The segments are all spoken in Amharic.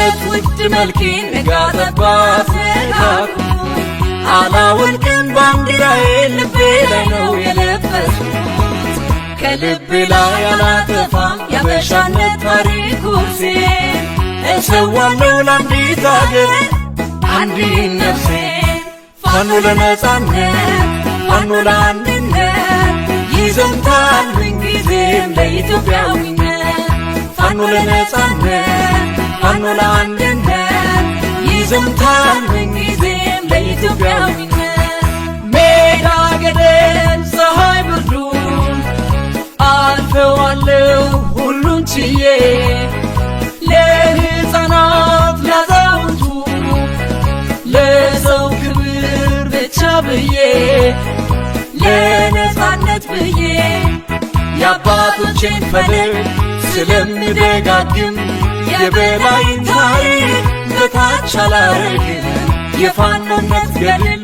ሰብአዊነት ውድ መልኬን ነጋጠባት ነካኩ አላወልቅም ባንዲራዬ ልቤ ላይ ነው የለበስኩት ከልቤ ላይ አላጠፋም ያበሻነት ታሪክ ኩርሴን እሰዋለሁ ለአንዲት አገር አንዲት ነፍሴን ፋኖ ለነጻነት ፋኖ ለአንድነት ይዘምታል ምንጊዜም ለኢትዮጵያዊነት ፋኖ ለነጻነት ፋኖ ለአንድነት ይዘምታል ምንጊዜም ለኢትዮጵያዊነት ሜዳ ገደል ፀሐይ ብርዱን አልፈዋለሁ ሁሉን ችዬ ለሕፃናት ላዛውንቱ ለሰው ክብር ብቻ ብዬ ለነጻነት ብዬ የአባቶቼን ፈለግ ስለምደጋግም የበላይን ታሪክ በታች አላረግም የፋኖነት ገድል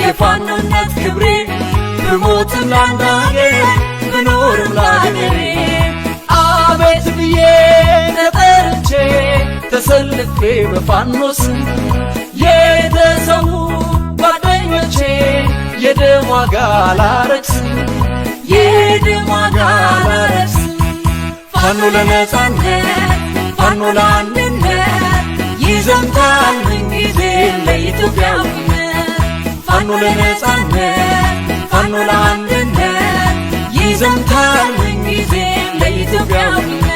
የፋኖነት ክብሬ ብሞትም ለአንድ አገር ብኖርም ለአገሬ አቤት ብዬ ተጠርቼ ተሰልፌ በፋኖስ የተሰዉ ጓደኞቼ የደም ዋጋ ላረክስ የደም ዋጋ ላረክስ ፋኖ ለነጻነት ፋኖ ለአንድነት ይዘምታል ምንጊዜም ለኢትዮጵያዊነት ፋኖ ለነጻነት ፋኖ ለአንድነት ይዘምታል ምንጊዜም ለኢትዮጵያዊነት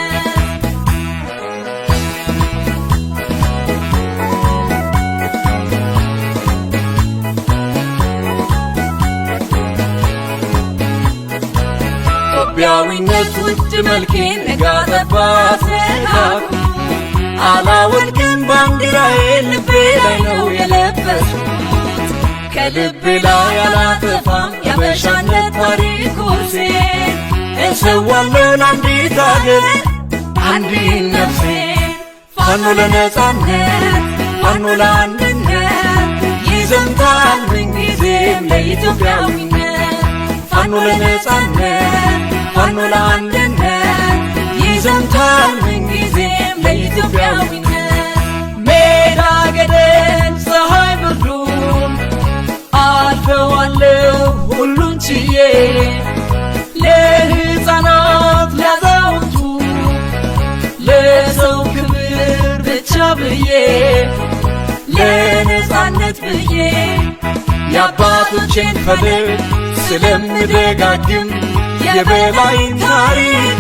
ኢትዮጵያዊነት ውድ መልኬን ነጋጠባት ነካኩ አላወልቅም ባንዲራዬ ልቤ ላይ ነው የለበስኩት ከልቤ ላይ አላጠፋም ያበሻነት ታሪክ ኩርሴን እሰዋለሁ ለአንዲት አገር አንዲት ነፍሴን ፋኖ ለነጻነት ፋኖ ለአንድነት ይዘምታል ምንጊዜም ለኢትዮጵያዊነት ፋኖ ለነጻነት ፋኖ ለአንድነት ይዘምታል ምንጊዜም ለኢትዮጵያዊነት ሜዳ ገደል ፀሐይ ብርዱን አልፈዋለሁ ሁሉን ችዬ ለሕፃናት ላዛውንቱ ለሰው ክብር ብቻ ብዬ ለነጻነት ብዬ የአባቶቼን ፈለግ ስለምደጋግም የበላይን ታሪክ